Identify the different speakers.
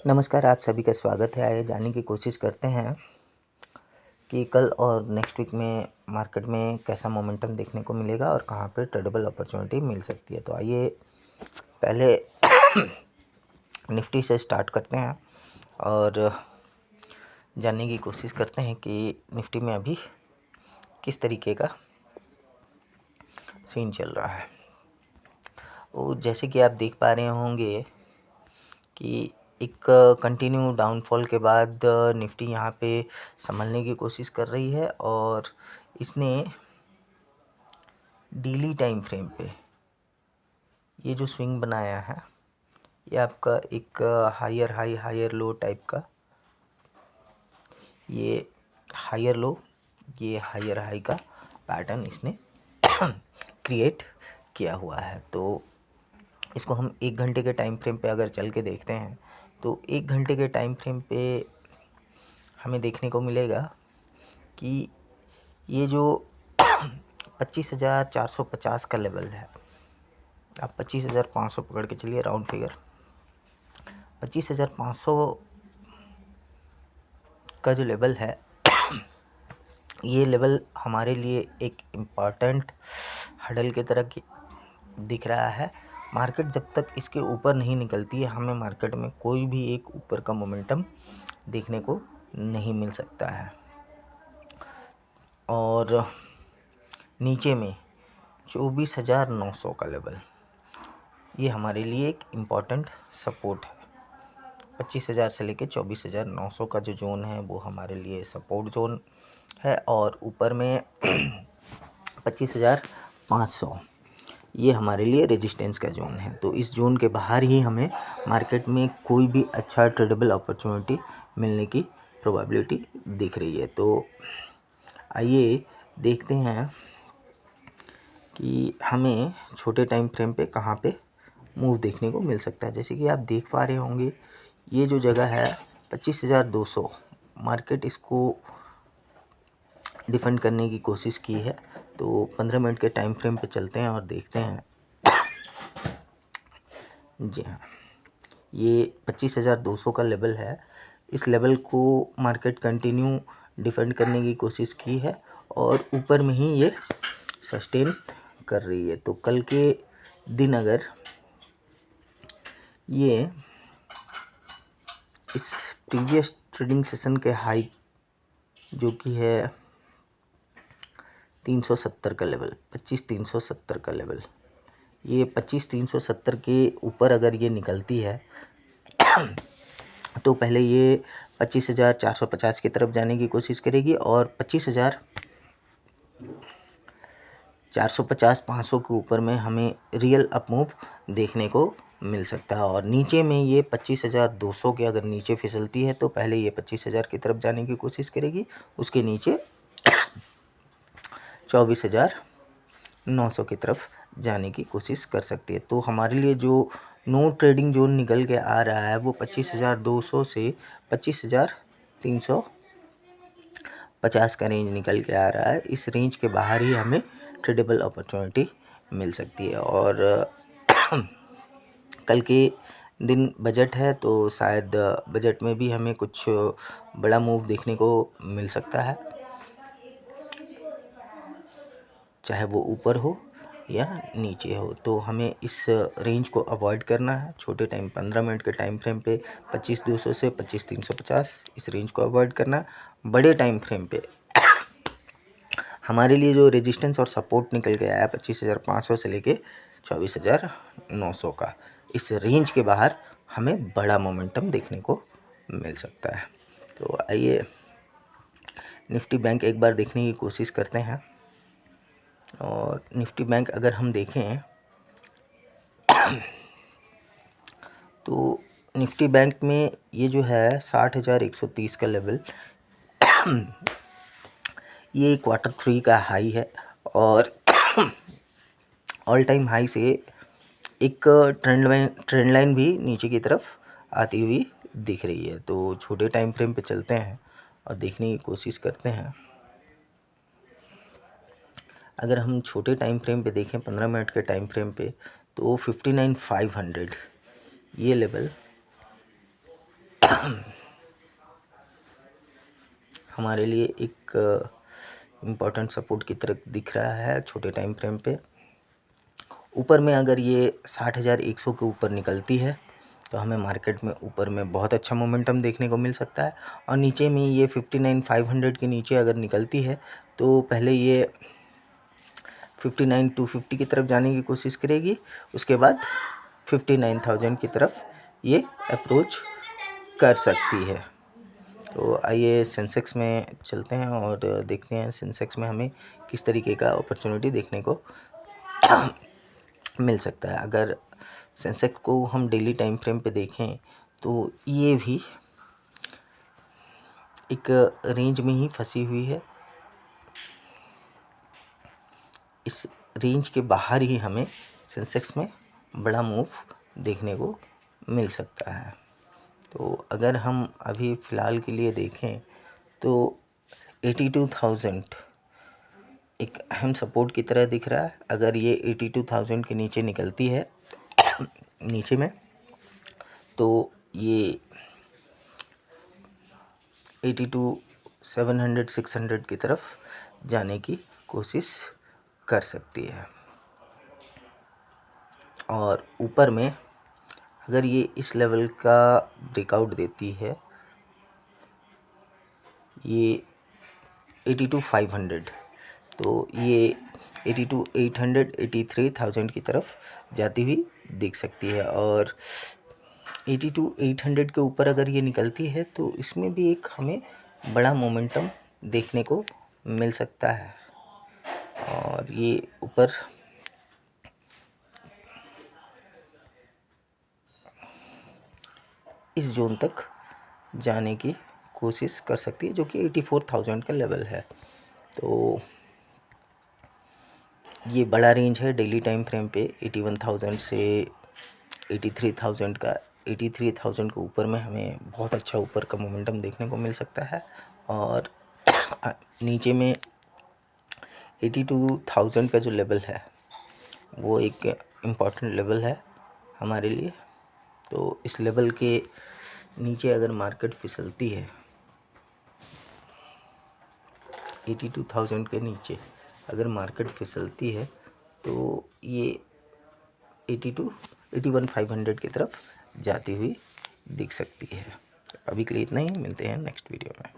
Speaker 1: नमस्कार, आप सभी का स्वागत है। आइए जानने की कोशिश करते हैं कि कल और नेक्स्ट वीक में मार्केट में कैसा मोमेंटम देखने को मिलेगा और कहाँ पे ट्रेडेबल अपॉर्चुनिटी मिल सकती है। तो आइए पहले निफ्टी से स्टार्ट करते हैं और जानने की कोशिश करते हैं कि निफ्टी में अभी किस तरीके का सीन चल रहा है। और जैसे कि आप देख पा रहे होंगे कि एक कंटिन्यू डाउनफॉल के बाद निफ्टी यहाँ पे संभलने की कोशिश कर रही है और इसने डेली टाइम फ्रेम पे ये जो स्विंग बनाया है, ये आपका एक higher high higher low type का, ये हायर लो ये हायर हाई का पैटर्न इसने क्रिएट किया हुआ है। तो इसको हम 1 घंटे के टाइम फ्रेम पे अगर चल के देखते हैं तो 1 घंटे के टाइम फ्रेम पे हमें देखने को मिलेगा कि ये जो 25,450 का लेवल है, आप 25,500 पकड़ के चलिए राउंड फिगर। 25,500 का जो लेवल है ये लेवल हमारे लिए एक इम्पॉर्टेंट हडल की तरह दिख रहा है। मार्केट जब तक इसके ऊपर नहीं निकलती है, हमें मार्केट में कोई भी एक ऊपर का मोमेंटम देखने को नहीं मिल सकता है। और नीचे में 24,900 का लेवल, ये हमारे लिए एक इम्पॉर्टेंट सपोर्ट है। 25,000 से लेके 24,900 का जो जोन है वो हमारे लिए सपोर्ट जोन है और ऊपर में 25,500 ये हमारे लिए रेजिस्टेंस का जोन है। तो इस जोन के बाहर ही हमें मार्केट में कोई भी अच्छा ट्रेडेबल अपॉर्चुनिटी मिलने की प्रोबेबिलिटी दिख रही है। तो आइए देखते हैं कि हमें छोटे टाइम फ्रेम पे कहाँ पे मूव देखने को मिल सकता है। जैसे कि आप देख पा रहे होंगे, ये जो जगह है 25,200, मार्केट इसको डिफेंड करने की कोशिश की है। तो 15 मिनट के टाइम फ्रेम पे चलते हैं और देखते हैं। जी हाँ, ये 25,200 का लेवल है। इस लेवल को मार्केट कंटिन्यू डिफेंड करने की कोशिश की है और ऊपर में ही ये सस्टेन कर रही है। तो कल के दिन अगर ये इस प्रीवियस ट्रेडिंग सेशन के हाई जो कि है 370 का लेवल, 25,370 का लेवल, ये 25,370 के ऊपर अगर ये निकलती है तो पहले ये 25,450 की तरफ जाने की कोशिश करेगी और 25,450-500 के ऊपर में हमें रियल अप मूव देखने को मिल सकता है। और नीचे में ये 25,200 के अगर नीचे फिसलती है तो पहले ये 25,000 की तरफ जाने की कोशिश करेगी, उसके नीचे 24,900 की तरफ जाने की कोशिश कर सकती है। तो हमारे लिए जो नो ट्रेडिंग जोन निकल के आ रहा है वो 25,200 से 25,350 का रेंज निकल के आ रहा है। इस रेंज के बाहर ही हमें ट्रेडेबल अपॉर्चुनिटी मिल सकती है। और कल के दिन बजट है तो शायद बजट में भी हमें कुछ बड़ा मूव देखने को मिल सकता है, चाहे वो ऊपर हो या नीचे हो। तो हमें इस रेंज को अवॉइड करना है। छोटे टाइम 15 मिनट के टाइम फ्रेम पे 25,200 से 25,350 इस रेंज को अवॉइड करना। बड़े टाइम फ्रेम पे हमारे लिए जो रेजिस्टेंस और सपोर्ट निकल के आया 25,500 से लेके 24,900 का, इस रेंज के बाहर हमें बड़ा मोमेंटम देखने को मिल सकता है। तो आइए निफ्टी बैंक एक बार देखने की कोशिश करते हैं। और निफ्टी बैंक अगर हम देखें तो निफ्टी बैंक में ये जो है 60,130 का लेवल ये Q3 का हाई है और ऑल टाइम हाई से एक ट्रेंड लाइन भी नीचे की तरफ आती हुई दिख रही है। तो छोटे टाइम फ्रेम पे चलते हैं और देखने की कोशिश करते हैं। अगर हम छोटे टाइम फ्रेम पे देखें 15 मिनट के टाइम फ्रेम पे तो 59,500 ये लेवल हमारे लिए एक इम्पॉर्टेंट सपोर्ट की तरह दिख रहा है छोटे टाइम फ्रेम पे। ऊपर में अगर ये 60,100 के ऊपर निकलती है तो हमें मार्केट में ऊपर में बहुत अच्छा मोमेंटम देखने को मिल सकता है, और नीचे में ये 59,500 के नीचे अगर निकलती है तो पहले ये 59,250 की तरफ जाने की कोशिश करेगी, उसके बाद 59,000 की तरफ ये अप्रोच कर सकती है। तो आइए सेंसेक्स में चलते हैं और देखते हैं सेंसेक्स में हमें किस तरीके का अपॉर्चुनिटी देखने को मिल सकता है। अगर सेंसेक्स को हम डेली टाइम फ्रेम पे देखें तो ये भी एक रेंज में ही फंसी हुई है। इस रेंज के बाहर ही हमें सेंसेक्स में बड़ा मूव देखने को मिल सकता है। तो अगर हम अभी फ़िलहाल के लिए देखें तो 82,000 एक अहम सपोर्ट की तरह दिख रहा है। अगर ये 82,000 के नीचे निकलती है नीचे में, तो ये 82,700 600 की तरफ जाने की कोशिश कर सकती है। और ऊपर में अगर ये इस लेवल का ब्रेकआउट देती है, ये 82,500, तो ये 82,800 83,000 की तरफ जाती हुई दिख सकती है। और 82,800 के ऊपर अगर ये निकलती है तो इसमें भी एक हमें बड़ा मोमेंटम देखने को मिल सकता है, और ये ऊपर इस जोन तक जाने की कोशिश कर सकती है, जो कि 84,000 का लेवल है। तो ये बड़ा रेंज है डेली टाइम फ्रेम पे 81,000 से 83,000 का। 83,000 के ऊपर में हमें बहुत अच्छा ऊपर का मोमेंटम देखने को मिल सकता है, और नीचे में 82,000 का जो लेवल है वो एक इम्पॉर्टेंट लेवल है हमारे लिए। तो इस लेवल के नीचे अगर मार्केट फिसलती है 82,000 के नीचे अगर मार्केट फिसलती है तो ये 81,500 की तरफ जाती हुई दिख सकती है। अभी के लिए इतना ही, मिलते हैं नेक्स्ट वीडियो में।